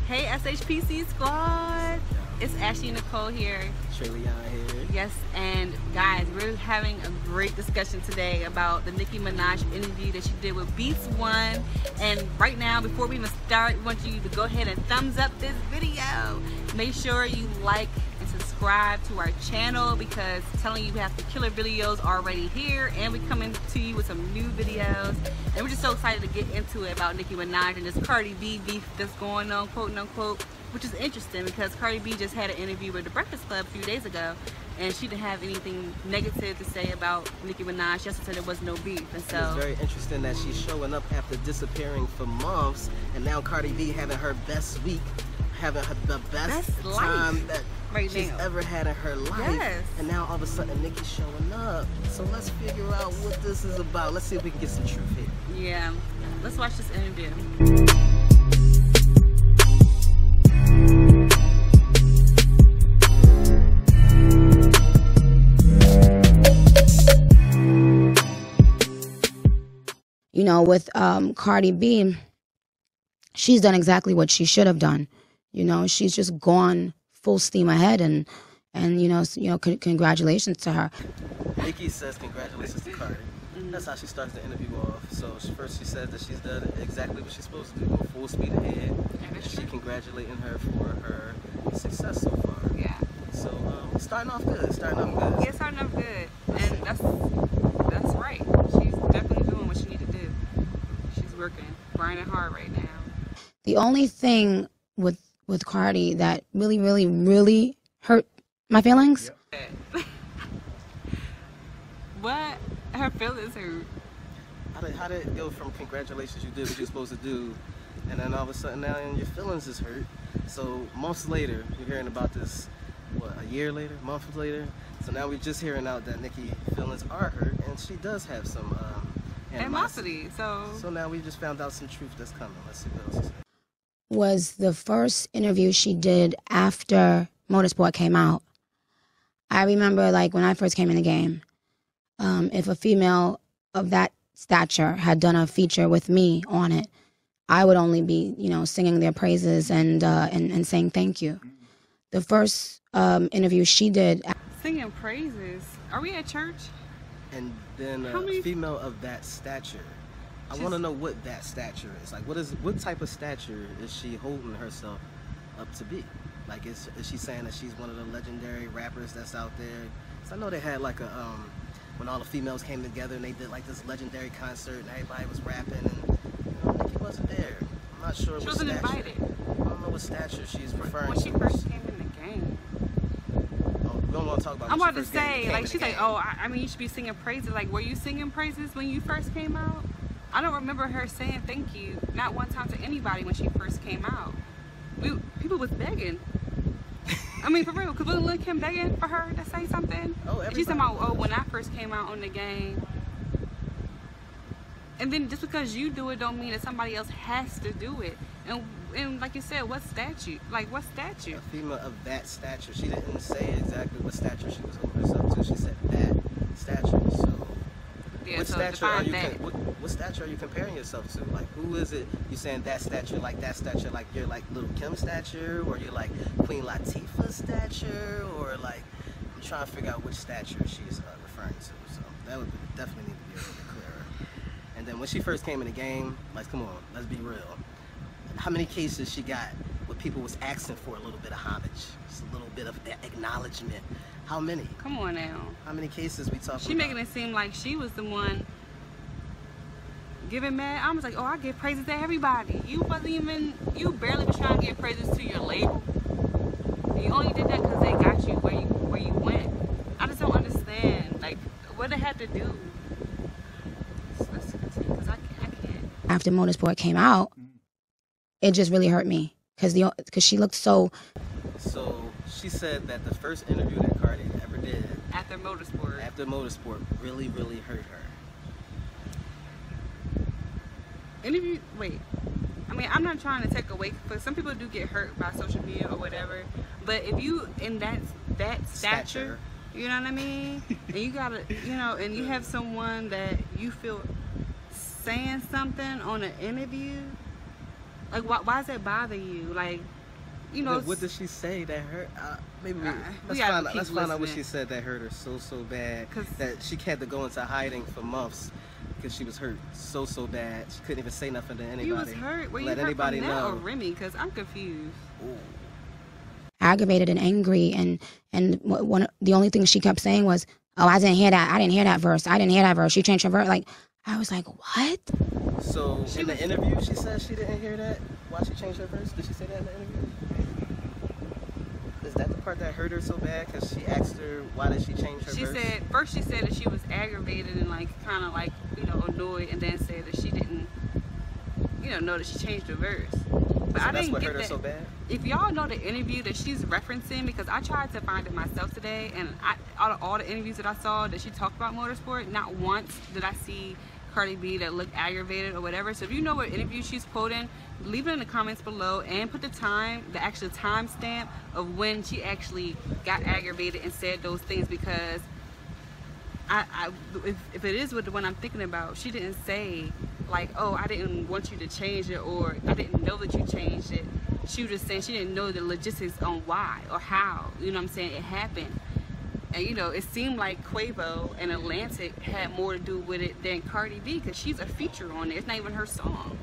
Hey SHPC squad, it's Ashley Nicole here. Tre here. Yes, and guys, we're having a great discussion today about the Nicki Minaj interview that she did with Beats One. And right now, before we even start, we want you to go ahead and thumbs up this video. Make sure you like and subscribe to our channel, because I'm telling you, we have the killer videos already here, and we're coming to you with some new videos. And we're just so excited to get into it about Nicki Minaj and this Cardi B beef that's going on, quote unquote, which is interesting because Cardi B just had an interview with The Breakfast Club a few days ago, and she didn't have anything negative to say about Nicki Minaj. She also said there was no beef. And so it's very interesting that she's showing up after disappearing for months, and now Cardi B having her best week, having the best time that she's ever had in her life. Yes. And now all of a sudden Nicki's showing up. So let's figure out what this is about. Let's see if we can get some truth here. Yeah, let's watch this interview. You know, with Cardi B, she's done exactly what she should have done. You know, she's just gone full steam ahead, and congratulations to her. Nicki says congratulations to Cardi. That's how she starts the interview off. So first she says that she's done exactly what she's supposed to do, go full speed ahead. And she congratulating her for her success so far. Yeah. So starting off good. Yeah, starting off good, and that's right. She's definitely doing what she needs to do. She's working, grinding hard right now. The only thing with Cardi that really hurt my feelings. Yep. What? Her feelings hurt. How did it go from congratulations, you did what you're supposed to do, and then all of a sudden now your feelings is hurt? So months later, you're hearing about this, what, a year later, months later? So now we're just hearing out that Nicki feelings are hurt, and she does have some animosity. So now we just found out some truth that's coming. Let's see what else is said. Was the first interview she did after Motorsport came out. I remember, like, when I first came in the game, if a female of that stature had done a feature with me on it, I would only be, singing their praises and saying thank you. The first interview she did. Singing praises? Are we at church? And then a female of that stature. I want to know what that stature is. Like, what type of stature is she holding herself up to be? Like, is she saying that she's one of the legendary rappers that's out there? So I know they had like a when all the females came together and they did like this legendary concert and everybody was rapping, and Nicki wasn't there. I'm not sure. She wasn't invited. I don't know what stature she's referring to. When she first came in the game. Oh, we don't want to talk about. I'm about to say, like, she's like, oh, I mean, you should be singing praises. Like, were you singing praises when you first came out? I don't remember her saying thank you, not one time, to anybody when she first came out. People was begging. I mean, for real, because wasn't Lil' Kim begging for her to say something? Oh, she's talking about, oh, when I first came out on the game. And then just because you do it don't mean that somebody else has to do it. And like you said, what statue? Like, what statue? A female of that stature. She didn't say exactly what stature she was holding herself to. She said that stature. So yeah, what stature are you? What stature are you comparing yourself to? Like, who is it? You saying that stature, like you're like Lil' Kim stature, or you're like Queen Latifah stature, or like I'm trying to figure out which stature she's referring to. So that would definitely need to be a little bit clearer. And then when she first came in the game, like, come on, let's be real. How many cases she got where people was asking for a little bit of homage, just a little bit of acknowledgement? How many? Come on now. How many cases we talking about? She making it seem like she was the one giving mad. I was like, oh, I give praises to everybody. You barely was trying to give praises to your label. You only did that because they got you where you went. I just don't understand, like, what they had to do. Let's continue, because I can't. After Motorsport came out, it just really hurt me because she looked so. So she said that the first interview that Cardi ever did after Motorsport really hurt her. Wait. I mean, I'm not trying to take away, but some people do get hurt by social media or whatever. But if you in that stature, you know what I mean? And you gotta, and you have someone that you feel saying something on an interview, like why does that bother you? Like, you know. What did she say that hurt? Maybe let's find out what she said that hurt her so bad. That she had to go into hiding for months because she was hurt so bad. She couldn't even say nothing to anybody. You was hurt? Were you hurt from that or Remy? Because I'm confused. Ooh. Aggravated and angry, and the only thing she kept saying was, "Oh, I didn't hear that. I didn't hear that verse. I didn't hear that verse. She changed her verse." Like, I was like, what? So in the interview, she said she didn't hear that. Why she changed her verse? Did she say that in the interview? Is that the part that hurt her so bad? Because she asked her why did she change her verse? She said that she was aggravated and like kind of like, you know, annoyed, and then said that she didn't, you know that she changed her verse. But so I didn't what get hurt her that. so bad? If y'all know the interview that she's referencing, because I tried to find it myself today, and out of all the interviews that I saw that she talked about motorsport, not once did I see Cardi B that looked aggravated or whatever. So if you know what interview she's quoting, leave it in the comments below and put the actual time stamp of when she actually got aggravated and said those things, because if it is with the one I'm thinking about, she didn't say like, oh, I didn't want you to change it, or I didn't know that you changed it. She was just saying she didn't know the logistics on why or how, you know what I'm saying, it happened. And you know, it seemed like Quavo and Atlantic had more to do with it than Cardi B, because she's a feature on it. It's not even her song.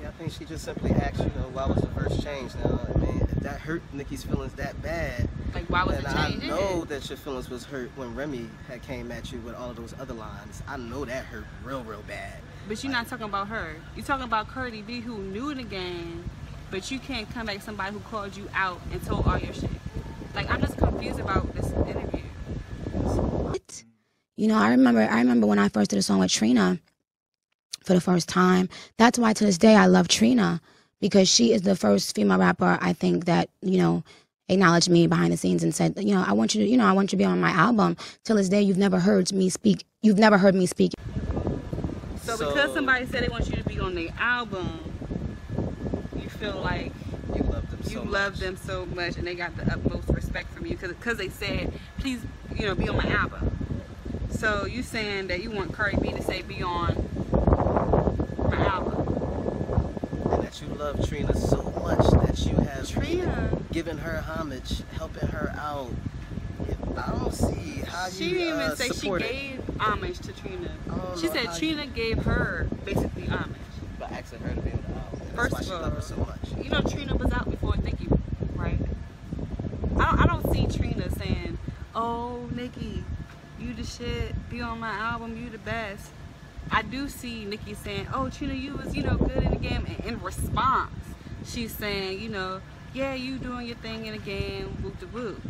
Yeah, I think she just simply asked, you know, why was the verse changed? Now, I mean, if that hurt Nicki's feelings that bad, like, why was it changed? I know that your feelings was hurt when Remy had came at you with all of those other lines. I know that hurt real bad. But you're not talking about her. You're talking about Cardi B, who knew the game, but you can't come back somebody who called you out and told all your shit. Like, I'm just confused about this interview. What? You know, I remember when I first did a song with Trina for the first time. That's why to this day I love Trina, because she is the first female rapper I think that, you know, acknowledged me behind the scenes and said, you know, I want you to be on my album. Till this day, you've never heard me speak. So because somebody said they want you to be on their album, you feel like you love them so much, and they got the utmost respect from you because they said, please, you know, be on my album. So you saying that you want Cardi B to say be on my album, and that you love Trina so much that you have given her homage, helping her out. I don't see how she didn't even say she gave homage to Trina. She said Trina gave her basically homage. By asking her to be on the album. First of all, love her so much. You know Trina was out before Nicki, right? I don't see Trina saying, "Oh, Nicki, you the shit. Be on my album. You the best." I do see Nicki saying, "Oh, Trina, you was, you know, good in the game." And in response, she's saying, you know, "Yeah, you doing your thing in the game. Whoop de whoop."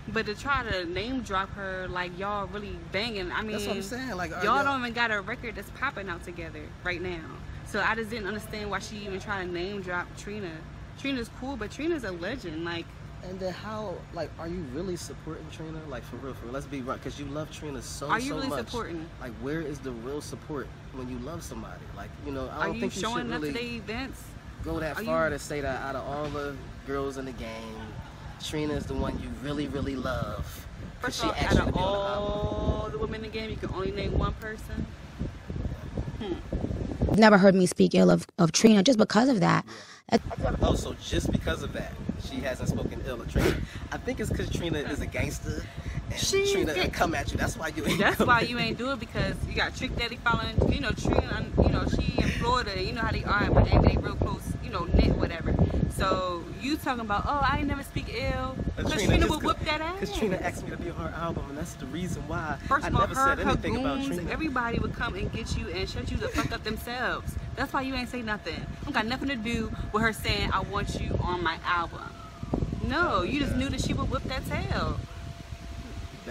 But to try to name drop her like y'all really banging, I mean, that's what I'm saying. Like, y'all don't even got a record that's popping out together right now. So I just didn't understand why she even tried to name drop Trina. Trina's cool, but Trina's a legend. Like, and then how, like, are you really supporting Trina? Like, for real, let's be right, because you love Trina so much. Are you really supporting? Like, where is the real support when you love somebody? Like, you know, I don't think you should really showing up to their events? Go that far to say that out of all the girls in the game, Trina is the one you really love. First of all, out of all the women in the game, you can only name one person. Never heard me speak ill of Trina just because of that. Yeah. Oh, so just because of that, she hasn't spoken ill of Trina. I think it's because Trina is a gangster, and Trina come at you. That's why you ain't. That's why you ain't do it, because you got Trick Daddy following. You know, Trina. You know, she in Florida. You know how they are in Miami. They real close. You know, knit whatever. So you talking about, oh, I ain't never speak ill, because Trina would whip that ass. Because Trina asked me to be on her album, and that's the reason why I never said anything about Trina. Everybody would come and get you and shut you the fuck up themselves. That's why you ain't say nothing. It don't got nothing to do with her saying, I want you on my album. No, you just knew that she would whip that tail.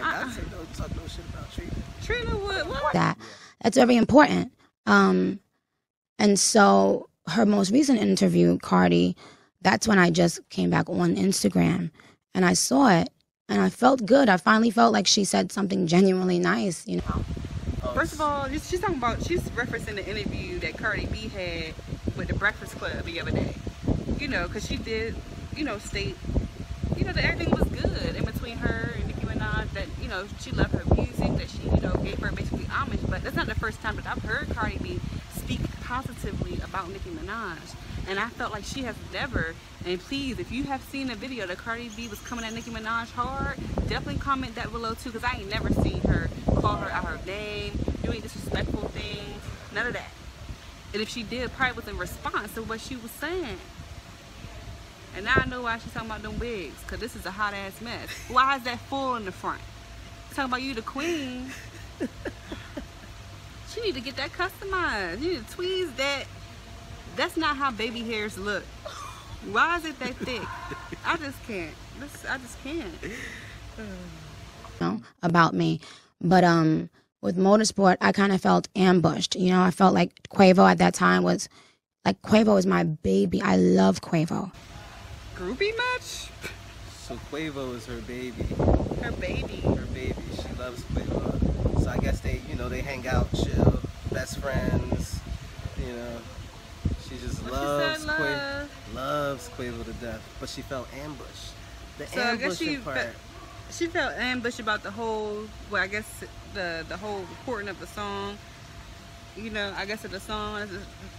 I'd say don't talk no shit about Trina. Trina would what? That's very important. And so her most recent interview, Cardi, that's when I just came back on Instagram and I saw it and I felt good. I finally felt like she said something genuinely nice, you know. First of all, she's referencing the interview that Cardi B had with the Breakfast Club the other day. You know, because she did, you know, state, you know, that everything was good in between her and Nicki Minaj, that, you know, she loved her music, that she, you know, gave her basically homage. But that's not the first time that I've heard Cardi B speak positively about Nicki Minaj. And I felt like she has never. And please, if you have seen a video that Cardi B was coming at Nicki Minaj hard, definitely comment that below too, because I ain't never seen her call her out her name, do any disrespectful things, none of that. And if she did, probably was in response to what she was saying. And now I know why she's talking about them wigs, because this is a hot ass mess. Why is that full in the front? Talking about you the queen. She need to get that customized. You need to tweeze that. That's not how baby hairs look. Why is it that thick? I just can't. I just can't. About me. But with Motorsport, I kind of felt ambushed. You know, I felt like Quavo at that time was, like, Quavo is my baby. I love Quavo. Groupie much? So Quavo is her baby. Her baby. Her baby. She loves Quavo. So I guess they, you know, they hang out, chill, best friends, you know. She just loves Quavo. Loves Quavo to death. But she felt ambushed. The ambushing part. She felt ambushed about the whole, well, I guess the whole recording of the song. You know, I guess of the song,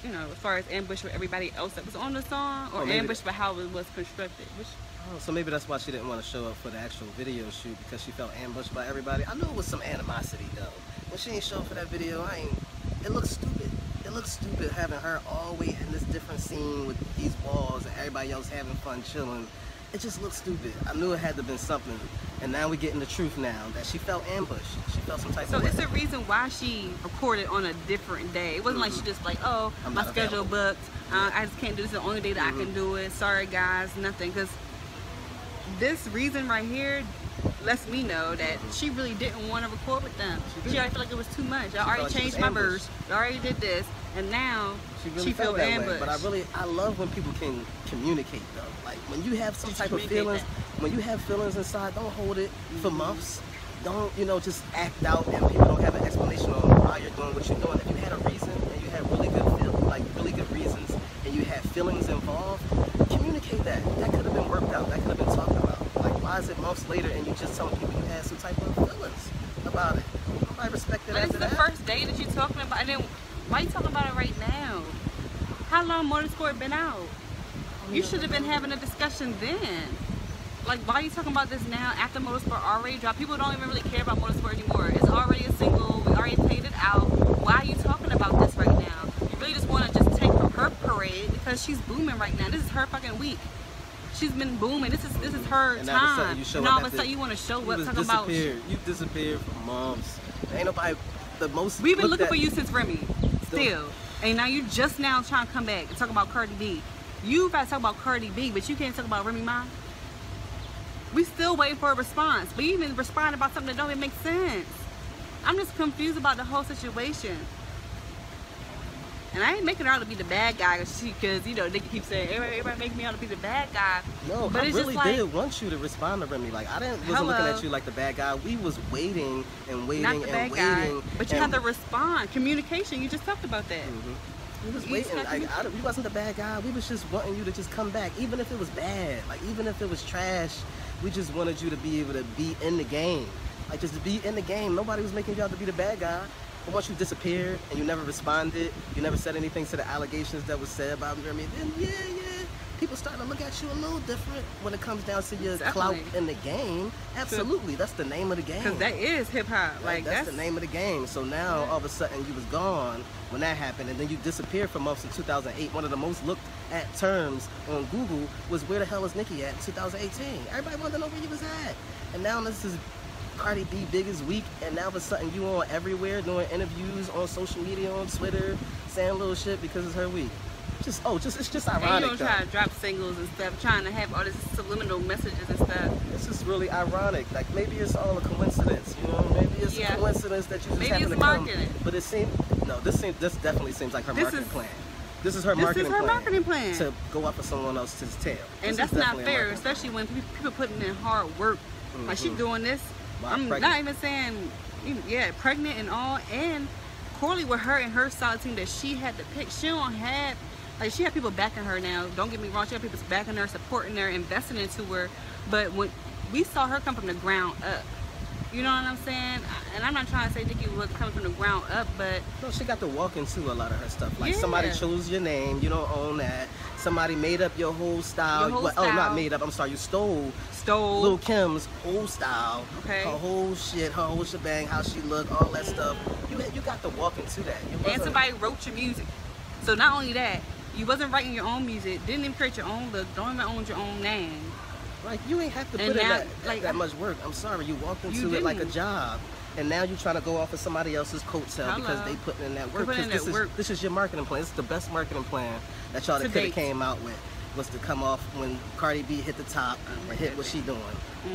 you know, as far as ambush with everybody else that was on the song, or ambush by how it was constructed. Oh, so maybe that's why she didn't want to show up for the actual video shoot, because she felt ambushed by everybody. I knew it was some animosity though. When she ain't show up for that video, it looks stupid. It looks stupid having her all the way in this different scene with these walls and everybody else having fun chilling. It just looks stupid. I knew it had to have been something. And now we're getting the truth now, that she felt ambushed. She felt some type of way. So it's a reason why she recorded on a different day. It wasn't like she just like, oh, my schedule booked. I just can't do this. The only day that I can do it. Sorry guys, nothing. Because this reason right here lets me know that she really didn't want to record with them. She already felt like it was too much. I already changed my verse. I already did this. And now she felt ambushed. But I love when people can communicate though. Like when you have some type of feelings, when you have feelings inside, don't hold it for months. Don't, you know, just act out and people don't have an explanation on why you're doing what you're doing. If you had a reason and you had really good reasons and you had feelings involved, communicate that. That could have been worked out. That could have been talked about. Like, why is it months later and you just telling people you had some type of feelings about it? I respect it. But it's the first day that you're talking about. And then why are you talking about it right now? How long Motorsport been out? You should have been having a discussion then. Like, why are you talking about this now after Motorsport already dropped? People don't even really care about Motorsport anymore. It's already a single. We already played it out. Why are you talking about this right now? You really just want to just take her parade because she's booming right now. This is her fucking week. She's been booming. This is her and time. And all of a sudden you want to show up talking about. You disappeared for months. Ain't nobody the most. We've been looking for you since Remy. Still. And now you just now trying to come back and talk about Cardi B. You got to talk about Cardi B, but you can't talk about Remy Ma. We still waiting for a response. But you even respond about something that don't even make sense. I'm just confused about the whole situation. And I ain't making her out to be the bad guy because you know, they keep saying, everybody make me out to be the bad guy. No, but I really did want you to respond to Remy. Like, I wasn't looking at you like the bad guy. We was waiting and waiting and waiting. Guy, but you have to respond. Communication, you just talked about that. We was waiting. We wasn't the bad guy. We was just wanting you to just come back. Even if it was bad, like even if it was trash, we just wanted you to be able to be in the game. Like, just to be in the game. Nobody was making you out to be the bad guy. But once you disappeared and you never responded, you never said anything to the allegations that was said about Remy, then yeah, people starting to look at you a little different when it comes down to your clout in the game. Absolutely, that's the name of the game. Because that is hip hop. Like that's the name of the game. So now all of a sudden you was gone when that happened, and then you disappeared for months in 2008. One of the most looked at terms on Google was where the hell is Nicki at in 2018. Everybody wanted to know where you was at, and now this is Cardi B biggest week, and now all of a sudden you on everywhere doing interviews on social media, on Twitter, saying little shit because it's her week. It's just ironic. And you don't try to drop singles and stuff, trying to have all these subliminal messages and stuff. It's just really ironic. Like, maybe it's all a coincidence, you know? Maybe it's a coincidence that you just happen to come. But this definitely seems like her marketing plan. This is her marketing plan to go up for someone else's tail. And that's not fair, especially when people putting in hard work. Like, she's doing this. I'm not even saying, pregnant and all, and Corley with her and her solid team that she had to pick. She don't have, like, she had people backing her now. Don't get me wrong, she had people backing her, supporting her, investing into her. But when we saw her come from the ground up, you know what I'm saying? And I'm not trying to say Nicki was coming from the ground up, but no, she got to walk into a lot of her stuff. Like, somebody chose your name, you don't own that. somebody made up your whole style. Your whole Oh, style. not made up. I'm sorry. You stole Lil' Kim's whole style. Okay. Her whole shit, her whole shebang, how she looked, all that stuff. You got to walk into that. And somebody wrote your music. So not only that, you wasn't writing your own music, didn't even create your own look, don't even own your own name. Like, you ain't have to And put in now, that much work. I'm sorry, you walked into You it like a didn't. job. And now you're trying to go off of somebody else's coattail because they put in that work. This is your marketing plan. This is the best marketing plan that y'all could have came out with. Was to come off when Cardi B hit the top and hit what she doing.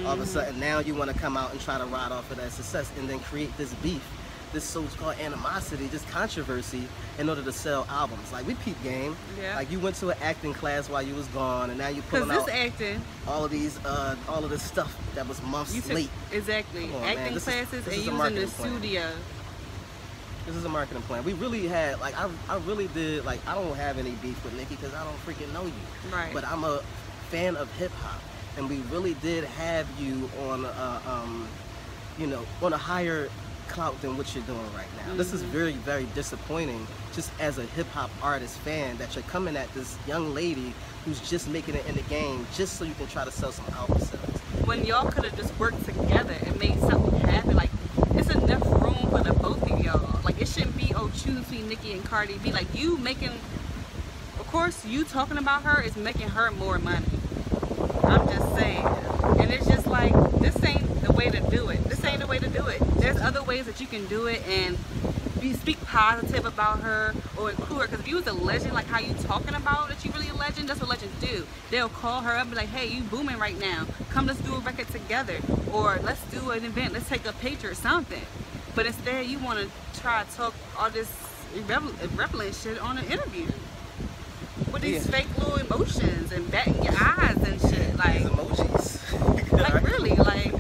All of a sudden, now you want to come out and try to ride off of that success and then create this beef, this so-called animosity, this controversy in order to sell albums. Like, we peep game. Yeah. Like, you went to an acting class while you was gone, and now you pulling out acting. all of this stuff that was months late. Exactly. On, acting man. Classes this and is a using the marketing plan. studio. This is a marketing plan. We really had, like, I really did, like, I don't have any beef with Nicki because I don't freaking know you. Right. But I'm a fan of hip hop, and we really did have you on, you know, on a higher clout than what you're doing right now. This is very, very disappointing, just as a hip hop artist fan, that you're coming at this young lady who's just making it in the game just so you can try to sell some album sales. When y'all could have just worked together and made something happen, like, it's enough room for the both of y'all. Like, it shouldn't be, oh, choose between Nicki and Cardi B. Like, you making, of course, you talking about her is making her more money. I'm just saying. And it's just like, this ain't the way to do it. This ain't the way to do it. There's other ways that you can do it and speak positive about her or include her. Because if you was a legend, like how you talking about that you really a legend, that's what legends do. They'll call her up and be like, hey, you booming right now. Come, let's do a record together. Or let's do an event. Let's take a picture or something. But instead, you want to try to talk all this irrelevant shit on an interview. With these fake little emotions and batting your eyes and shit. Like, These emojis. like really, like,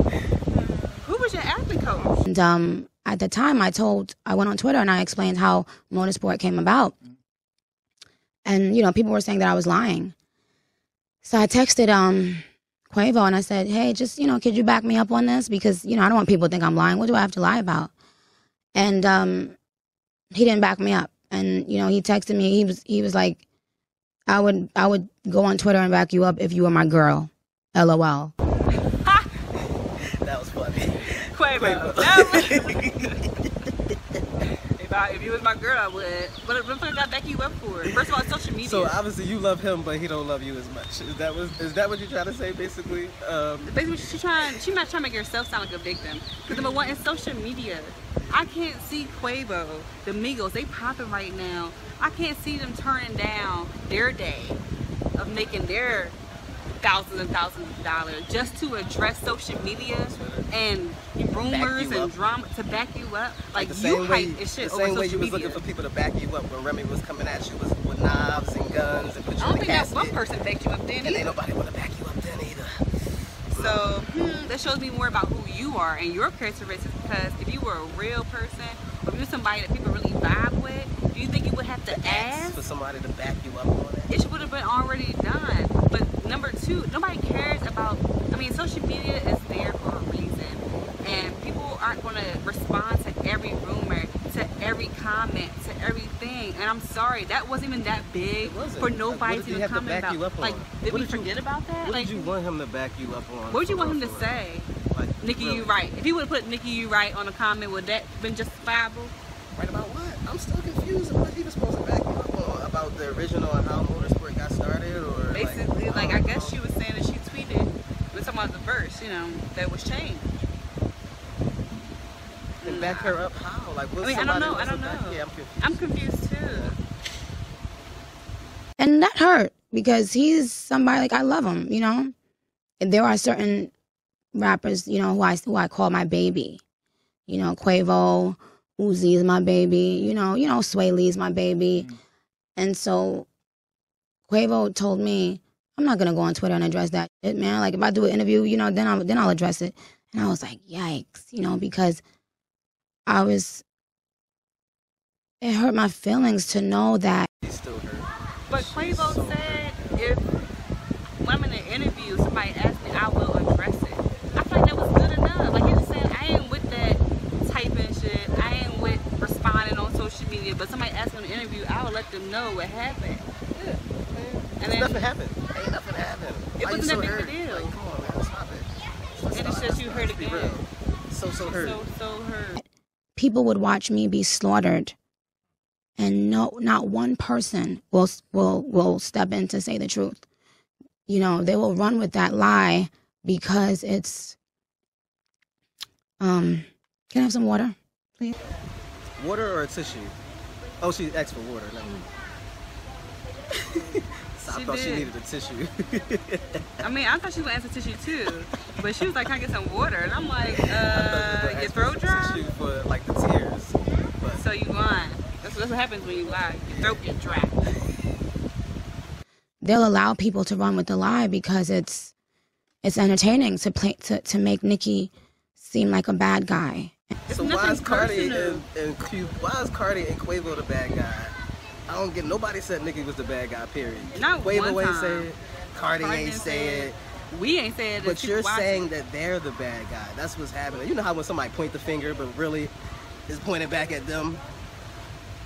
who was your acting coach? And at the time, I went on Twitter and I explained how motorsport came about. And, you know, people were saying that I was lying. So I texted Quavo and I said, hey, just, you know, could you back me up on this? Because, you know, I don't want people to think I'm lying. What do I have to lie about? And he didn't back me up. And, you know, he texted me. He was like, I would go on Twitter and back you up if you were my girl. LOL. That was funny. Quavo. If you was my girl, I would. But what I got back you up for? First of all, social media. So obviously you love him, but he don't love you as much. Is that what you're trying to say, basically? Basically, she's not trying to make herself sound like a victim. Because number one, it's social media. I can't see Quavo, the Migos, they popping right now. I can't see them turning down their day of making their thousands and thousands of dollars just to address social media and rumors and drama to back you up. Like you hype and shit over social media. The same way you was looking for people to back you up when Remy was coming at you with knives and guns and put you in the casket. I don't think that one person backed you up then either. And ain't nobody want to back you up then either. So that shows me more about who you are and your characteristics, because if you were a real person, or if you were somebody that people really vibe with, do you think you would have to ask for somebody to back you up on it? It would have been already done. But number two, nobody cares about, I mean, social media is there for a reason. And people aren't going to respond to every rumor, to every comment, to everything. And I'm sorry, that wasn't even that big for nobody to even comment about. Like, did we forget about that? What like, did you want him to back you up on? What would you want him to say? Like, Nicki, you right. If he would have put Nicki, you right on a comment, would that been justifiable? Right about what? I'm still confused about what he was supposed to back you up on, about the original and how motorsport got started, or basically, like I guess she was saying that she tweeted, we're talking about the verse, you know, that was changed. And back her up how? Like, I mean, I don't know. Yeah, I'm confused too. And that hurt because he's somebody, like, I love him, you know. And there are certain rappers, you know, who I call my baby. You know, Quavo, Uzi is my baby. You know, Sway Lee is my baby. And so Quavo told me, I'm not gonna go on Twitter and address that shit, man. Like, if I do an interview, you know, then I'll address it. And I was like, yikes, you know, because it hurt my feelings to know that. He still hurt. But Quavo said, if when I'm in an interview, somebody asks me, I will address it. I feel like that was good enough. Like, he was saying, I ain't with that typing shit. I ain't with responding on social media. But somebody asks me in an interview, I will let them know what happened. Yeah. And then even happened. Ain't nothing happened. It wasn't that big of a deal. Like, come on, man, stop it. And it's just you hurt again. So hurt. So hurt. People would watch me be slaughtered, and not one person will step in to say the truth. You know, they will run with that lie because it's. Can I have some water, please? Water or a tissue? Oh, she asked for water. No. So I thought she needed a tissue. I mean, I thought she would answer tissue too, but she was like, "Can I get some water?" And I'm like, "Your throat dry?" Tissue for like the tears. But So you lying. That's what happens when you lie. Your throat gets dry. They'll allow people to run with the lie because it's entertaining to make Nicki seem like a bad guy. So why is Cardi and Quavo the bad guy? I don't get. Nobody said Nicki was the bad guy. Period. Not Quavo one ain't time. say it. Cardi ain't say it. We ain't said it. But you're saying that they're the bad guy. That's what's happening. You know how when somebody point the finger, but really is pointing back at them.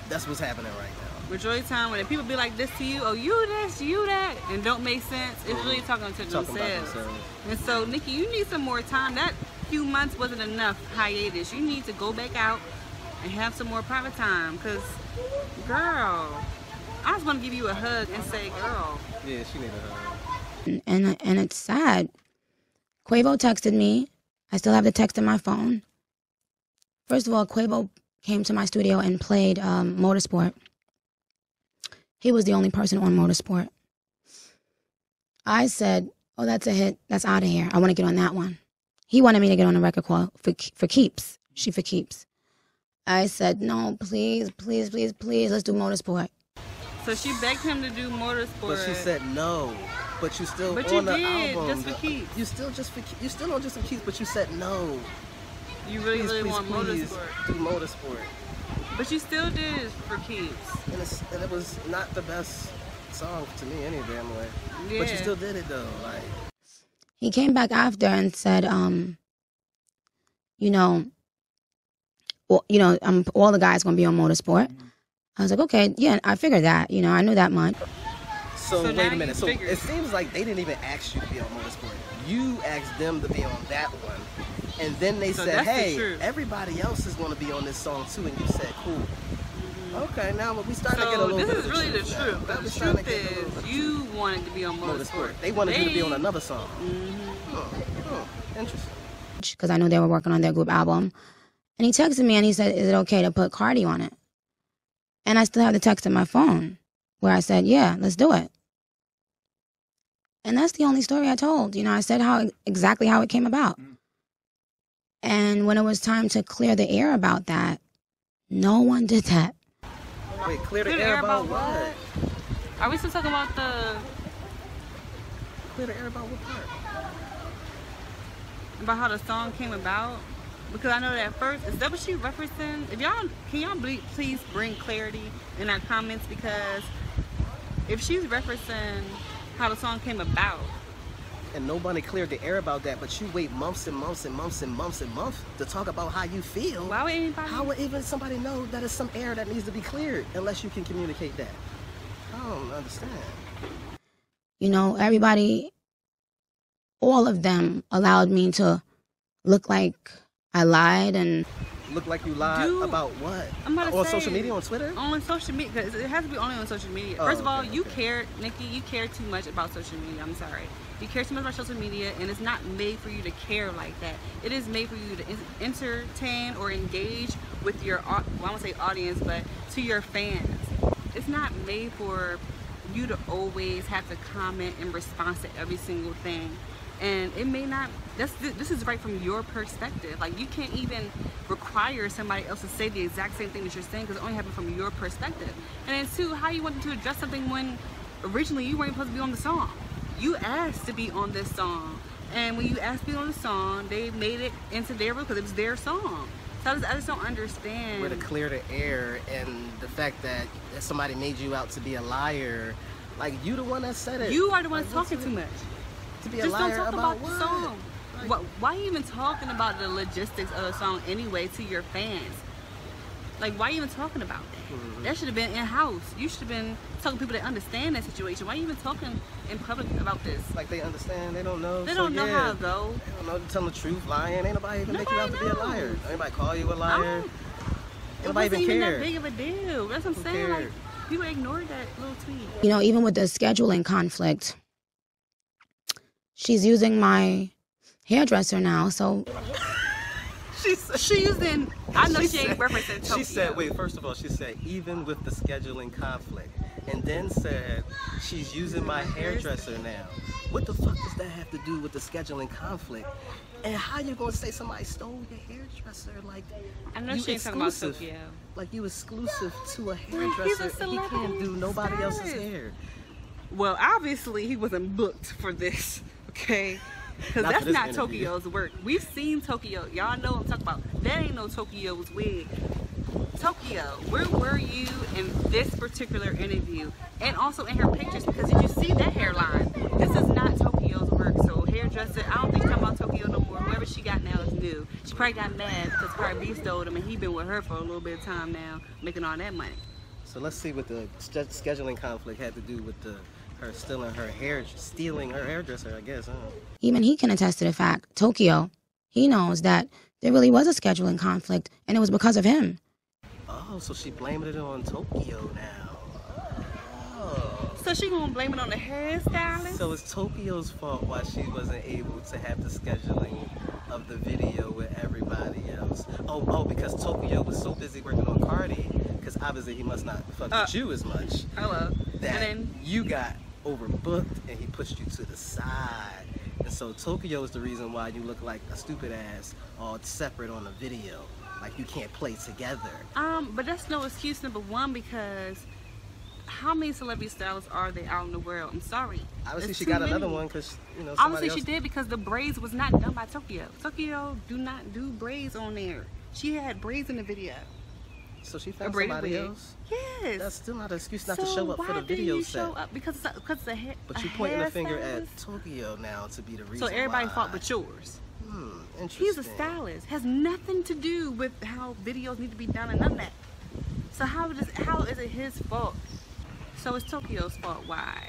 That's what's happening right now. Majority of the time when people be like this to you, oh you this, you that, and don't make sense, it's really talking to themselves. And so Nicki, you need some more time. That few months wasn't enough hiatus. You need to go back out and have some more private time. Cause girl, I just want to give you a hug and say, girl. Yeah, she need a hug. And it's sad. Quavo texted me. I still have the text in my phone. First of all, Quavo came to my studio and played Motorsport. He was the only person on Motorsport. I said, oh, that's a hit. That's out of here. I want to get on that one. He wanted me to get on a record call for keeps. She for keeps. I said, no, please, please, please, please, let's do Motorsport. So she begged him to do Motorsport. But she said no. But you still but on you the did, album. just for keeps. You still on just for keeps, but you said no. You really want Motorsport. Do Motorsport. But you still did it for keeps. And it was not the best song to me any damn way. Yeah. But you still did it though. Like he came back after and said, you know, well, you know, all the guys gonna be on Motorsport. I was like, okay, yeah, I figured that. You know, I knew that much. So wait a minute. So it seems like they didn't even ask you to be on Motorsport. You asked them to be on that one. And then they said, hey, everybody else is going to be on this song too. And you said, cool. Okay, now we starting to get a little bit of the truth. So this is really the truth. The truth is you wanted to be on Motorsport. They wanted you to be on another song. Interesting. Because I knew they were working on their group album. And he texted me and he said, is it okay to put Cardi on it? And I still have the text in my phone where I said, yeah, let's do it. And that's the only story I told. You know, I said exactly how it came about. And when it was time to clear the air about that, no one did that. Wait, clear the air about what? Are we still talking about the... Clear the air about what part? About how the song came about? Because I know that at first, is that what she referencing? If y'all, can y'all please bring clarity in our comments? Because if she's referencing how the song came about, and nobody cleared the air about that, but you wait months and months and months and months and months to talk about how you feel. Why would anybody? How would even somebody know that it's some air that needs to be cleared unless you can communicate that? I don't understand. You know, everybody, all of them allowed me to look like I lied and... Look like you lied about what? I'm about to on say, social media, on Twitter? On social media, because it has to be only on social media. First of all, you care, Nicki, you care too much about social media. I'm sorry. You care too much about social media, and it's not made for you to care like that. It is made for you to entertain or engage with your, well, I won't say audience, but to your fans. It's not made for you to always have to comment in response to every single thing. And it may not, this is right from your perspective. Like, you can't even require somebody else to say the exact same thing that you're saying because it only happened from your perspective. And then two, how you want them to address something when originally you weren't supposed to be on the song. You asked to be on this song. And when you asked to be on the song, they made it into their rule because it was their song. So I just don't understand. Where to clear the air and the fact that somebody made you out to be a liar. Like, you the one that said it. You are the one that's talking too much. To be a liar don't talk about the song. Why are you even talking about the logistics of the song anyway to your fans? Like, why are you even talking about that? That should have been in-house. You should have been talking to people that understand that situation. Why are you even talking in public about this? Like, they understand, they don't know. They don't know how to go. They don't know to tell the truth, lying. Ain't nobody even make you out to be a liar. Anybody call you a liar? Ain't nobody even care. That big of a deal. That's what I'm saying. Like, people ignored that little tweet. You know, even with the scheduling conflict, she's using my hairdresser now, so... She using, I know she ain't referencing Tokyo. She said, wait, first of all, she said, even with the scheduling conflict, and then said, she's using my hairdresser now. What the fuck does that have to do with the scheduling conflict? And how you gonna say somebody stole your hairdresser? Like, I know she ain't talking about Tokyo. Like, you exclusive to a hairdresser. He can't do nobody else's hair. Well, obviously, he wasn't booked for this, okay? Because that's not Tokyo's work. We've seen Tokyo. Y'all know what I'm talking about. That ain't no Tokyo's wig. Tokyo, where were you in this particular interview? And also in her pictures, because did you see that hairline? This is not Tokyo's work. So hairdresser, I don't think she's talking about Tokyo no more. Whoever she got now is new. She probably got mad because Cardi B stole him and he been with her for a little bit of time now, making all that money. So let's see what the scheduling conflict had to do with her stealing her hairdresser, I guess, huh? Even he can attest to the fact, Tokyo, he knows that there really was a scheduling conflict, and it was because of him. Oh, so she blamed it on Tokyo now. Oh. So she gonna blame it on the hairstylist? So it's Tokyo's fault why she wasn't able to have the scheduling of the video with everybody else. Oh, because Tokyo was so busy working on Cardi, because obviously he must not fuck with you as much. Hello. That then you got overbooked and he pushed you to the side. And so Tokyo is the reason why you look like a stupid ass all separate on the video. Like you can't play together. But that's no excuse, number one, because how many celebrity stylists are there out in the world? I'm sorry. Obviously she got another one because, you know, obviously she did, because the braids was not done by Tokyo. Tokyo do not do braids on there. She had braids in the video. So she found somebody else? Yes. That's still not an excuse not to show up for the video set. Show up? Because the hair. But you're pointing the finger at Tokyo now to be the reason. So everybody's fault but yours. Interesting. He's a stylist. Has nothing to do with how videos need to be done and none of that. So how is it his fault? So it's Tokyo's fault why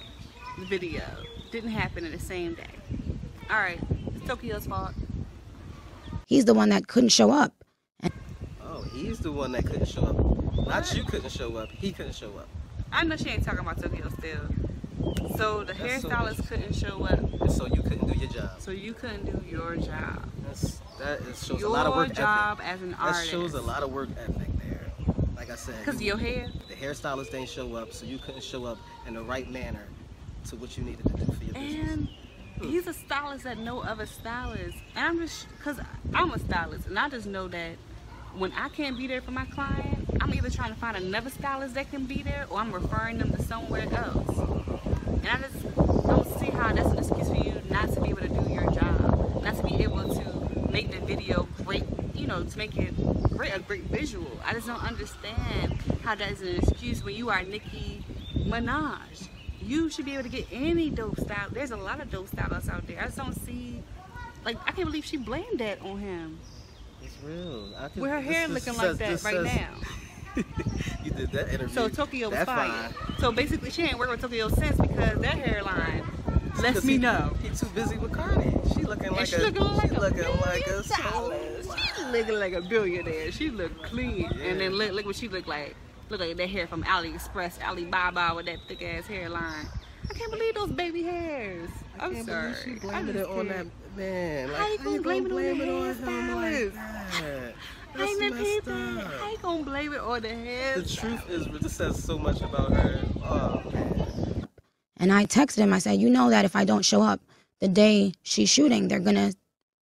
the video didn't happen in the same day. All right, it's Tokyo's fault. He's the one that couldn't show up. He's the one that couldn't show up. Not you couldn't show up. He couldn't show up. I know she ain't talking about Tokyo still. So the hairstylist couldn't show up. And so you couldn't do your job. So you couldn't do your job. That shows a lot of work ethic. Your job as an artist. That shows a lot of work ethic there. Like I said. Because of your hair? The hairstylist didn't show up, so you couldn't show up in the right manner to what you needed to do for your business. And he's a stylist that no other stylist. And I'm just, because I'm a stylist, and I just know that when I can't be there for my client, I'm either trying to find another stylist that can be there, or I'm referring them to somewhere else. And I just don't see how that's an excuse for you not to be able to do your job, not to be able to make the video great, you know, to make it a great visual. I just don't understand how that is an excuse when you are Nicki Minaj. You should be able to get any dope style. There's a lot of dope stylists out there. I just don't see, like, I can't believe she blamed that on him. It's real. With her hair looking like that right now. You did that interview. So Tokyo was fired. So basically she ain't worked with Tokyo since because that hairline lets me know. He's too busy with Cardi. She looking like a stylist. She looking like a billionaire. She look clean. Yeah. And then look what she look like. Look like that hair from AliExpress, Alibaba with that thick ass hairline. I can't believe those baby hairs. I'm sorry. She blamed it on that man. Like, how you gonna blame it on the hairstylist? How you gonna blame it on the hair? The truth is, this says so much about her. Oh, man. And I texted him. I said, you know that if I don't show up the day she's shooting, they're gonna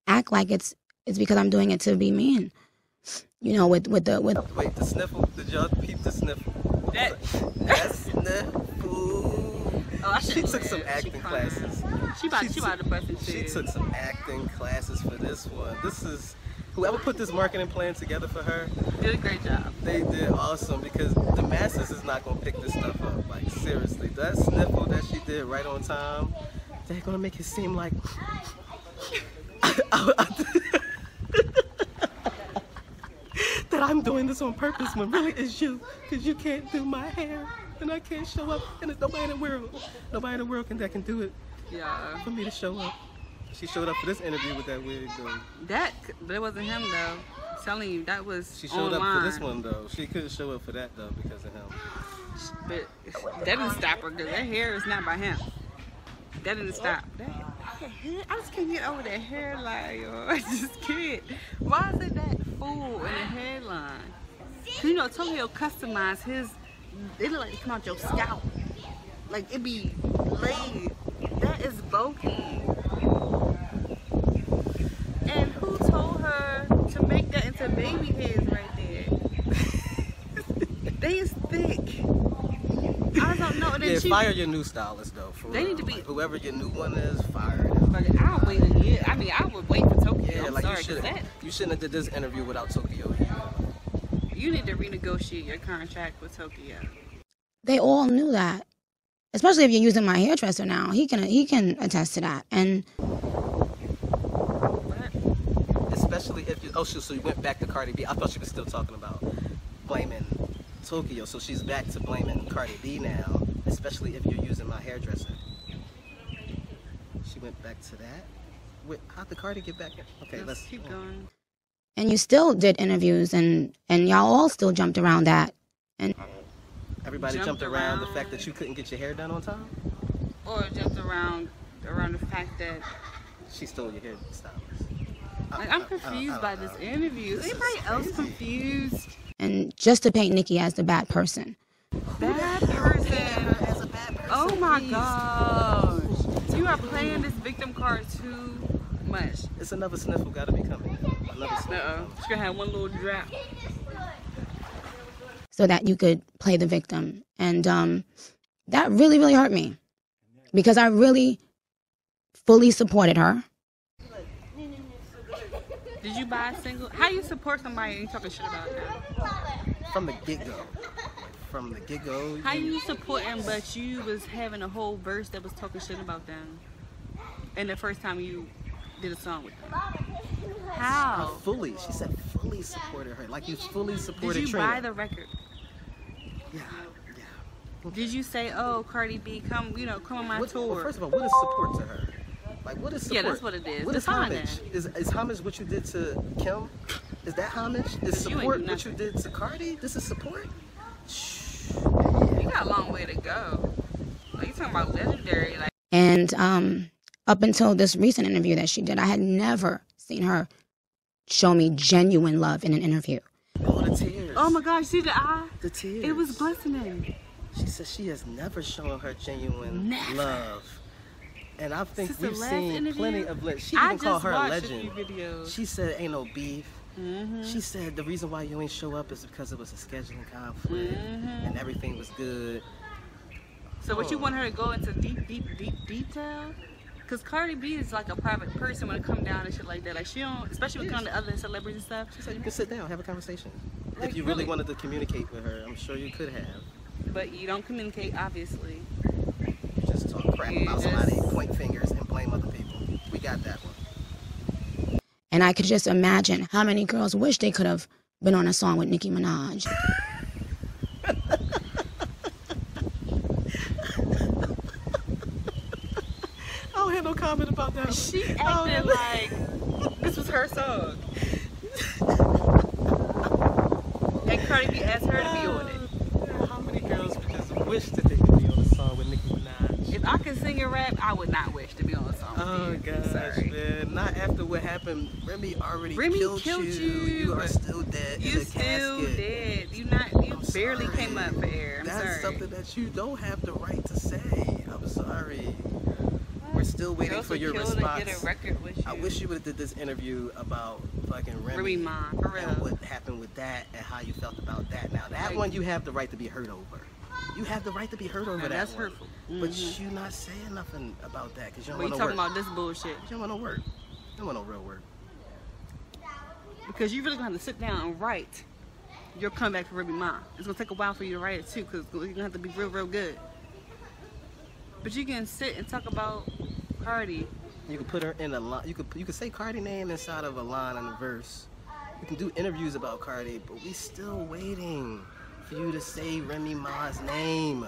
act like it's because I'm doing it to be mean. You know, with Wait, the sniffle. Did y'all peep the sniffle? That sniffle. Oh, she took some acting classes. She about to bust it too. She took some acting classes for this one. This is, whoever put this marketing plan together for her did a great job. They did awesome, because the masses is not gonna pick this stuff up. Like, seriously, that sniffle that she did right on time, they're gonna make it seem like that that I'm doing this on purpose when really it's you, because you can't do my hair and I can't show up, and there's nobody in the world that can do it for me to show up. She showed up for this interview with that wig though. That wasn't him though. I'm telling you, that was She showed online. up for this one though. She couldn't show up for that though because of him. But that didn't stop her because that hair is not by him. That didn't stop. That hair, I just can't get over that hairline, yo. I just can't. Why is it that full in the hairline? Cause you know Tokyo customized his. It look like it come out your scalp. Like it be laid. That is bulky. And who told her to make that into baby hairs right there? They is thick. I don't know. Yeah, fire your new stylist though. For they real. need to be like, whoever your new one is, fire them. Like, I'll wait a year. I mean, I would wait for Tokyo. Yeah, I'm like sorry, you shouldn't have did this interview without Tokyo. You need to renegotiate your contract with Tokyo. They all knew that, especially if you're using my hairdresser now. He can attest to that. And especially if you. Oh, so you went back to Cardi B. I thought she was still talking about blaming Tokyo. So she's back to blaming Cardi B now, especially if you're using my hairdresser. She went back to that. Wait, how did Cardi get back in? Okay, let's keep going. And you still did interviews, and y'all all still jumped around that. And everybody jumped around the fact that you couldn't get your hair done on time? Or jumped around the fact that she stole your hair stylist. Like, I'm confused by this interview. Is anybody else confused? And just to paint Nicki as the bad person. Bad person. Oh my gosh. You are playing this victim card too much. It's another sniffle gotta be coming. She's gonna have one little drop. So that you could play the victim. And that really, really hurt me. Because I really fully supported her. Did you buy a single? How you support somebody and you talking shit about them? From the get-go. From the get-go. How you support them but you was having a whole verse that was talking shit about them? And the first time you did a song with them? How? She said fully supported her. Like you fully supported Did you Trina. buy the record? Yeah. Did you say, oh, Cardi B, come on my tour? Well, first of all, what is support to her? Like, what is support? Yeah, that's what it is. What is homage? Is homage what you did to Kim? Is that homage? Is support what you did to Cardi? This is support? You got a long way to go. Like, you talking about legendary. Like. And up until this recent interview that she did, I had never seen her show me genuine love in an interview. Oh, the tears. Oh my gosh, see the eye? The tears. It was glistening. She said she has never shown her genuine love. And I think we've seen plenty of legends. She even called her a legend. She said ain't no beef. She said the reason why you ain't show up is because it was a scheduling conflict and everything was good. So what you want her to go into deep detail? Because Cardi B is like a private person when it comes down and shit like that. Like she don't, especially when it comes to other celebrities and stuff. She said you can sit down, have a conversation. Like, if you really wanted to communicate with her, I'm sure you could have. But you don't communicate, obviously. You just talk crap about somebody, point fingers, and blame other people. We got that one. And I could just imagine how many girls wish they could have been on a song with Nicki Minaj. I don't have no comment about that. She acted like this was her song. And Cardi B asked her to be on it. How many girls would just wish that they could be on a song with Nicki Minaj? If I could sing and rap, I would not wish to be on a song with you. Gosh, man. Not after what happened. Remy already killed you. You are still dead in a casket. You still dead. You barely came up for air. That's something that you don't have the right to say. I'm sorry. We're still waiting for your response. Get a record with you. I wish you would have did this interview about fucking Remy Ma, for real. and what happened with that and how you felt about that. Now that one you have the right to be hurt over. You have the right to be hurt over that. That's one. hurtful. But you're not saying nothing about that because you don't But want you no work. talking about this bullshit. You don't want no work. You don't want no real work. Because you really gonna have to sit down and write your comeback for Remy Ma. It's gonna take a while for you to write it too, because you're gonna have to be real good. But you can sit and talk about Cardi. You can put her in a line. You could say Cardi name inside of a line in a verse, You can do interviews about Cardi, but we still waiting for you to say Remy Ma's name.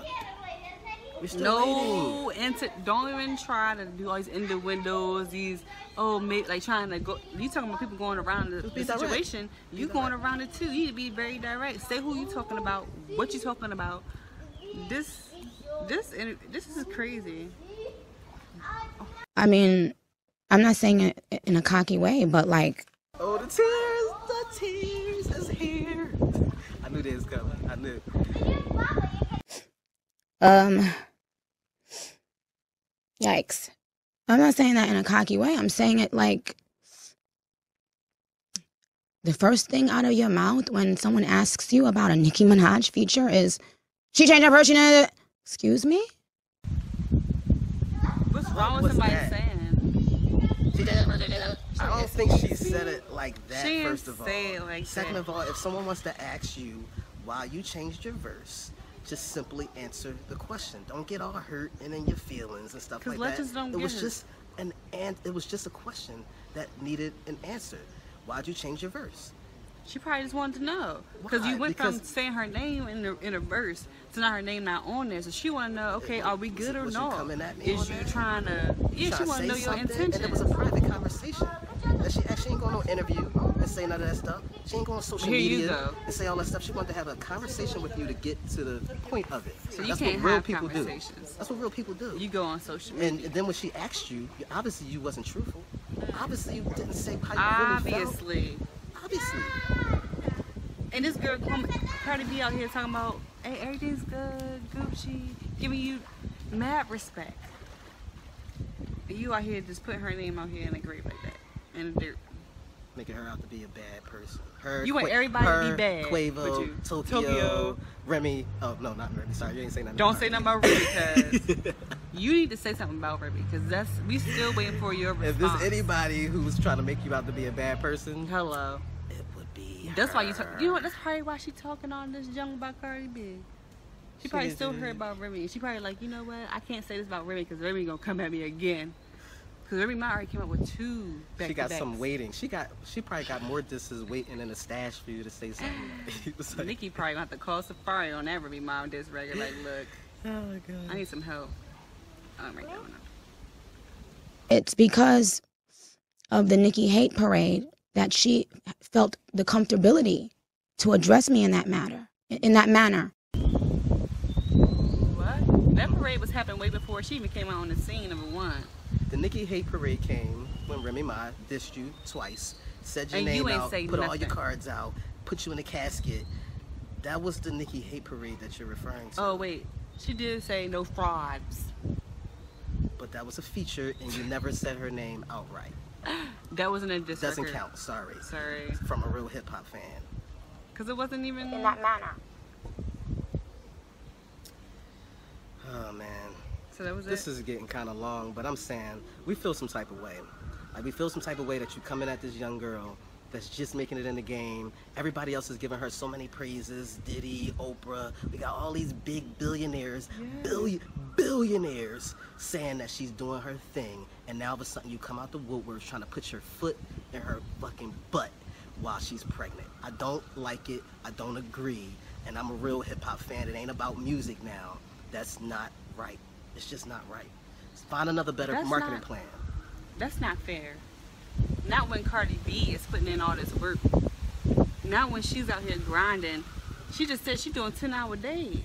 We're still waiting. Don't even try to do all these innuendos, like trying to go. You talking about people going around the situation. You going around it too. You need to be very direct. Say who you talking about, what you talking about. This is crazy. I mean, I'm not saying it in a cocky way, but like. Oh, the tears is here. I knew they was coming. I knew. Yikes. I'm not saying that in a cocky way. I'm saying it like the first thing out of your mouth when someone asks you about a Nicki Minaj feature is, she changed her version. Excuse me? What's wrong with somebody saying? I don't think she said it like that, she first of all. Say it like Second that. of all, if someone wants to ask you why you changed your verse, just simply answer the question. Don't get all hurt and in your feelings and stuff like that. It was just a question that needed an answer. Why'd you change your verse? She probably just wanted to know. Because you went from saying her name in a verse to not her name not on there. So she want to know, okay, are we good or no? Is you trying to... Yeah, she want to know your intentions. And it was a private conversation. That she actually ain't going to no interview and say none of that stuff. She ain't going on social media and say all that stuff. She wanted to have a conversation with you to get to the point of it. So you can't have conversations. That's what real people do. You go on social media. And then when she asked you, obviously you wasn't truthful. Obviously you didn't say how you really felt. Obviously. And this girl, Cardi B out here talking about, hey, everything's good, Gucci, giving you mad respect. And you out here just putting her name out here in the grave like that, in the dirt. Making her out to be a bad person. You want everybody to be bad. Quavo, Tokyo, Remy. Oh, no, not Remy. Sorry, you ain't saying nothing. Don't say nothing about Remy, because you need to say something about Remy, because we still waiting for your response. If there's anybody who's trying to make you out to be a bad person, hello. That's why you talk. You know what? That's probably why she talking all this junk about Cardi B. She probably still heard about Remy. She probably like, you know what? I can't say this about Remy because Remy gonna come at me again. Because Remy Ma already came up with 2 back-to-backs. She got some waiting. She probably got more disses waiting in the stash for you to say something. Like, Nicki probably gonna have to call Safari on that Remy Ma this record. Like, look, oh my God, I need some help. Oh my God. It's because of the Nicki hate parade that she felt the comfortability to address me in that manner. What? That parade was happening way before she even came out on the scene, number one. The Nicki hate parade came when Remy Ma dissed you twice, said your name out, put all your cards out, put you in a casket. That was the Nicki hate parade that you're referring to. Oh wait, she did say no frauds. But that was a feature and you never said her name outright. That wasn't a diss Doesn't record. count, sorry. Sorry. From a real hip hop fan. Because it wasn't even in that manner. Oh man. So that was This is getting kind of long, but I'm saying we feel some type of way. Like we feel some type of way that you coming at this young girl that's just making it in the game. Everybody else is giving her so many praises. Diddy, Oprah. We got all these big billionaires, billionaires saying that she's doing her thing. And now all of a sudden you come out the woodworks trying to put your foot in her fucking butt while she's pregnant. I don't like it. I don't agree. And I'm a real hip hop fan. It ain't about music now. That's not right. It's just not right. Find another better marketing plan. That's not fair. Not when Cardi B is putting in all this work. Not when she's out here grinding. She just said she's doing 10-hour days.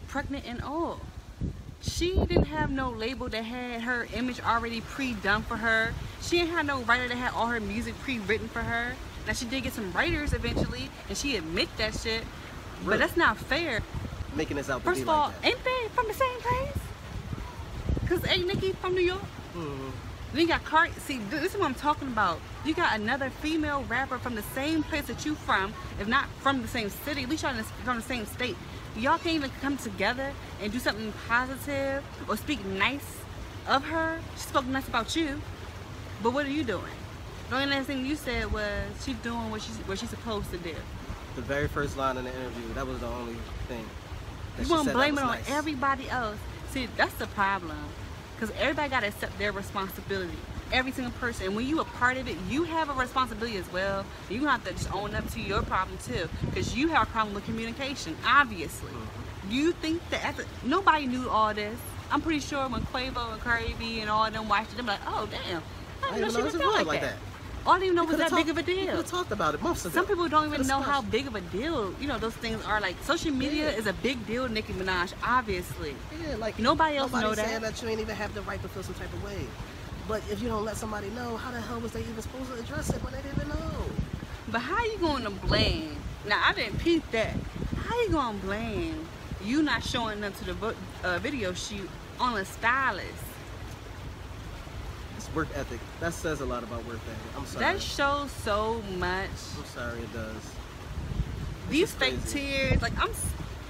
Pregnant and all. She didn't have no label that had her image already pre-done for her. She didn't have no writer that had all her music pre-written for her. Now she did get some writers eventually, and she admit that shit. Really? But that's not fair. Making this out to First be of all, like that. ain't they from the same place? Cause ain't Nicki from New York? Then you got Cardi. See, this is what I'm talking about. You got another female rapper from the same place that you from, if not from the same city. At least y'all from the same state. Y'all can't even come together and do something positive or speak nice of her. She spoke nice about you, but what are you doing? The only last thing you said was she's doing what she's supposed to do. The very first line in the interview, that was the only thing. You want to blame it on everybody else. See, that's the problem. Because everybody got to accept their responsibility. every single person. And when you a part of it, you have a responsibility as well. You're gonna have to just own up to your problem too, because you have a problem with communication, obviously. Do you think that nobody knew all this? I'm pretty sure when Quavo and Cardi B and all of them watched it, they're like, oh damn, I didn't know she was felt like that. All I didn't know was that big of a deal. We could have talked about it months ago. Some people don't even know how big of a deal, you know, those things are. Like, social media is a big deal to Nicki Minaj, obviously. Yeah, like nobody else know that. Saying that you ain't even have the right to feel some type of way. But if you don't let somebody know, how the hell was they even supposed to address it when they didn't know? But how you going to blame? Now, I didn't peep that. How you going to blame you not showing up to the video shoot on a stylist? Work ethic. That says a lot about work ethic. I'm sorry. That shows so much. I'm sorry, it does. These fake tears, like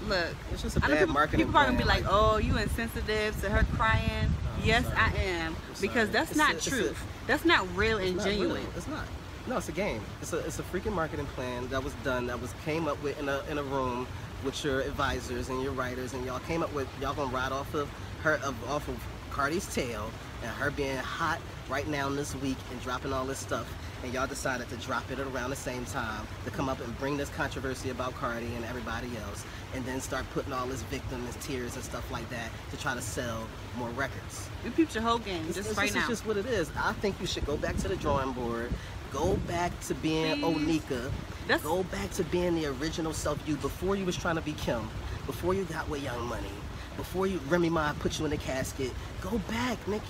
look. It's just a bad marketing People are gonna be like, "Oh, you insensitive to her crying." Yes, I am, because that's not truth. That's not real and genuine. It's not. No, it's a game. It's a freaking marketing plan that was done. That was came up with in a room with your advisors and your writers, and y'all came up with y'all gonna ride off of Cardi's tail and her being hot right now in this week and dropping all this stuff, and y'all decided to drop it around the same time to come up and bring this controversy about Cardi and everybody else, and then start putting all this victim and tears and stuff like that to try to sell more records. You peeped your whole game just right now. This is just what it is. I think you should go back to the drawing board, go back to being Onika, go back to being the original self you before you was trying to be Kim, before you got with Young Money, before Remy Ma put you in the casket. Go back, Nicki.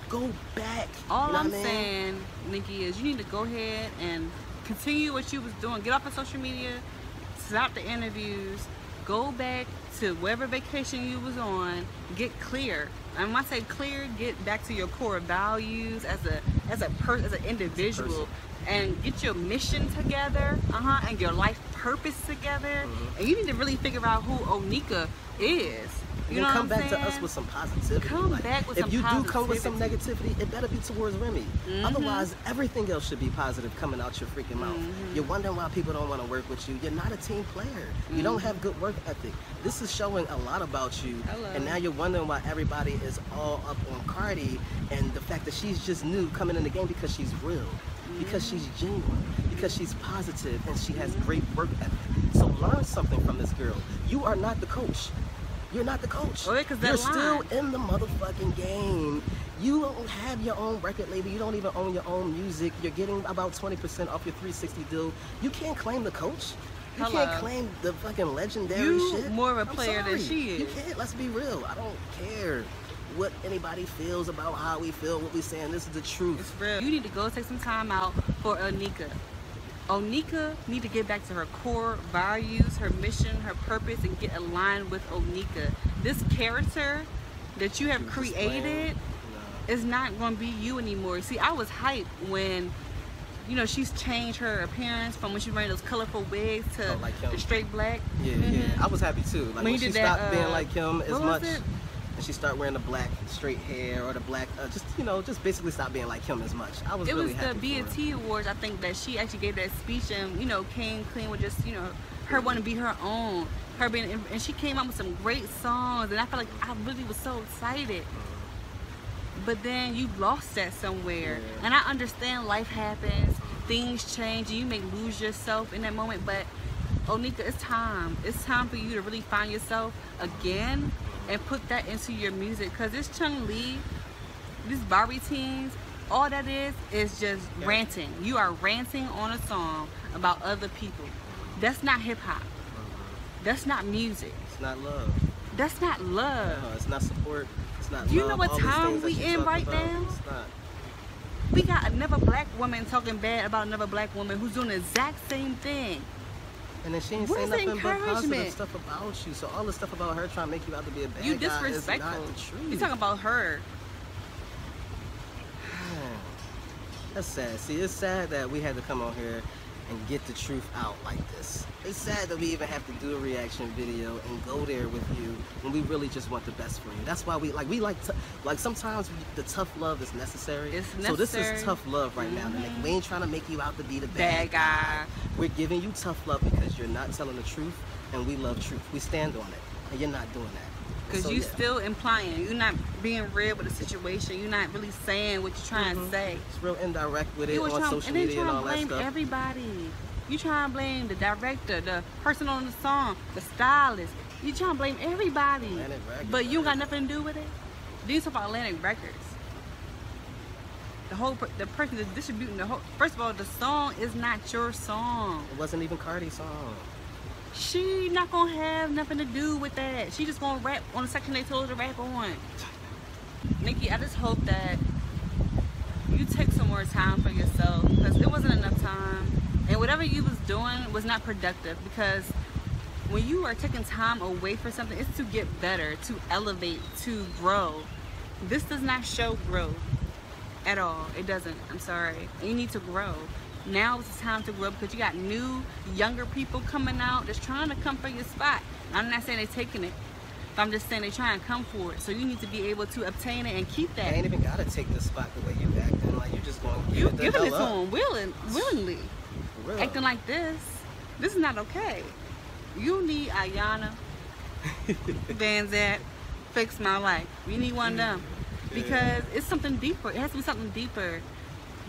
Go back. All I'm saying, Nicki, is you need to go ahead and continue what you was doing. Get off of social media, stop the interviews, go back to whatever vacation you was on, get clear. And when I say clear, get back to your core values as an individual, and get your mission together, and your life purpose together. And you need to really figure out who Onika is. You know come what I'm back saying? to us with some positivity. Come back with some positivity. If you do come with some negativity, it better be towards Remy. Otherwise, everything else should be positive coming out your freaking mouth. You're wondering why people don't want to work with you. You're not a team player. You don't have good work ethic. This is showing a lot about you. And now you're wondering why everybody is all up on Cardi and the fact that she's just new coming in the game because she's real, because she's genuine, because she's positive, and she has great work ethic. So learn something from this girl. You are not the coach. You're not the coach. You're still in the motherfucking game. You don't have your own record label. You don't even own your own music. You're getting about 20% off your 360 deal. You can't claim the coach. You can't claim the fucking legendary shit. You more of a player than she is. You can't. Let's be real. I don't care what anybody feels about how we feel, what we're saying. This is the truth. It's real. You need to go take some time out for Onika. Onika need to get back to her core values, her mission, her purpose, and get aligned with Onika. This character that you have created is not going to be you anymore. See, I was hyped when, you know, she's changed her appearance from when she was wearing those colorful wigs to the straight black. Yeah, I was happy too. Like when she stopped being like him as much. And she started wearing the black straight hair or the black, just basically stop being like him as much. I was really happy. It was the BET Awards, I think, that she actually gave that speech, and came clean with just her wanting to be her own, her being, and she came out with some great songs, and I felt like I really was so excited. But then you lost that somewhere, and I understand life happens, things change, and you may lose yourself in that moment. But Onika, it's time. It's time for you to really find yourself again. And put that into your music, because this Chung Lee, these Barbie teens, all that is just ranting. You are ranting on a song about other people. That's not hip hop. That's not music. It's not love. That's not love. No, it's not support. It's not. Do you know what time we in right now? It's not. We got another black woman talking bad about another black woman who's doing the exact same thing. And then she ain't saying nothing but positive stuff about you. So all the stuff about her trying to make you out to be a bad guy is not the truth. You talking about her. That's sad. See, it's sad that we had to come on here and get the truth out like this. It's sad that we even have to do a reaction video and go there with you when we really just want the best for you. That's why we like sometimes the tough love is necessary. It's necessary. So this is tough love right now. We ain't trying to make you out to be the bad guy. We're giving you tough love because you're not telling the truth, and we love truth. We stand on it, and you're not doing that. Because you still implying. You're not being real with the situation. You're not really saying what you're trying to say. It's real indirect with it on social media and all that stuff. And then trying to blame everybody. You trying to blame the director, the person on the song, the stylist. You trying to blame everybody. But you don't got nothing to do with it. These are about Atlantic Records. The person that's distributing the whole. First of all, the song is not your song. It wasn't even Cardi's song. She not gonna have nothing to do with that. She just gonna rap on the section they told her to rap on. Nicki, I just hope that you take some more time for yourself, because it wasn't enough time, and whatever you was doing was not productive. Because when you are taking time away for something, it's to get better, to elevate, to grow. This does not show growth at all. It doesn't. I'm sorry. And you need to grow. Now is the time to grow, because you got new, younger people coming out that's trying to come for your spot. I'm not saying they're taking it, but I'm just saying they're trying to come for it. So you need to be able to obtain it and keep that. I ain't even gotta take the spot the way you acting. Like, you just gonna you give giving it to them willingly. Acting like this is not okay. You need Ayana, Van Zant, Fix My Life. You need one of them, because it's something deeper. It has to be something deeper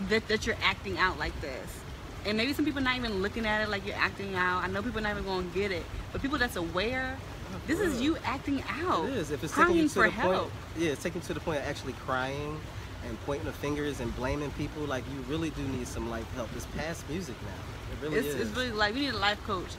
that you're acting out like this. And maybe some people not even looking at it like you're acting out. I know people not even gonna get it, but people that's aware, this is you acting out. It is. If it's crying taking you to for the help. point, it's taking to the point of actually crying and pointing the fingers and blaming people. Like, you really do need some life help. It's past music now. It really is. It's really like, we need a life coach.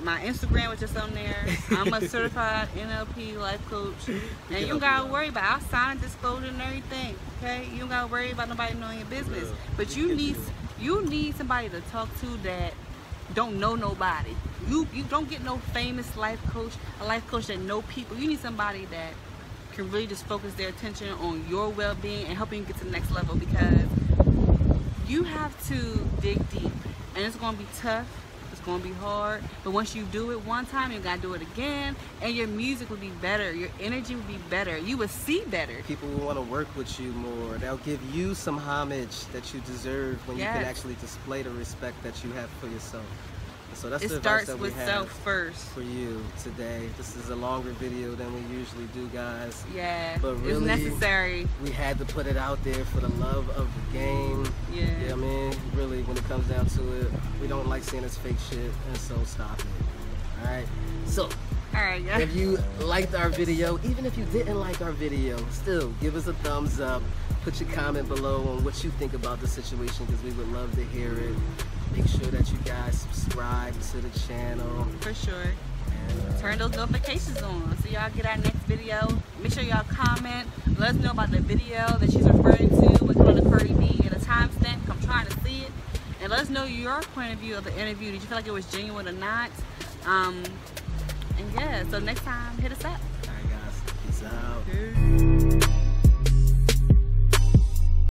My Instagram was just on there. I'm a certified NLP life coach, and you don't gotta worry about. I'll sign a disclosure and everything. Okay, you don't gotta worry about nobody knowing your business. But you need somebody to talk to that don't know nobody. You don't get no famous life coach, a life coach that know people. You need somebody that can really just focus their attention on your well-being and helping you get to the next level, because you have to dig deep, and it's gonna be tough. It's gonna be hard, but once you do it one time, you gotta do it again, and your music will be better, your energy will be better, you will see better. People will want to work with you more. They'll give you some homage that you deserve when you can actually display the respect that you have for yourself. And so that's the advice that we have for you today. This is a longer video than we usually do, guys. Yeah, but really, it's necessary. We had to put it out there for the love of the game. Yeah, I mean, really, when it comes down to it, we don't like seeing this fake shit, and so stop it. All right. So, if you liked our video, even if you didn't like our video, still give us a thumbs up. Put your comment below on what you think about the situation, because we would love to hear it. Make sure that you guys subscribe to the channel. For sure. And turn those notifications on so y'all get our next video. Make sure y'all comment. Let us know about the video that she's referring to with Cardi B and a timestamp. I'm trying to see it. And let us know your point of view of the interview. Did you feel like it was genuine or not? And yeah, so next time, hit us up. All right, guys. Peace out.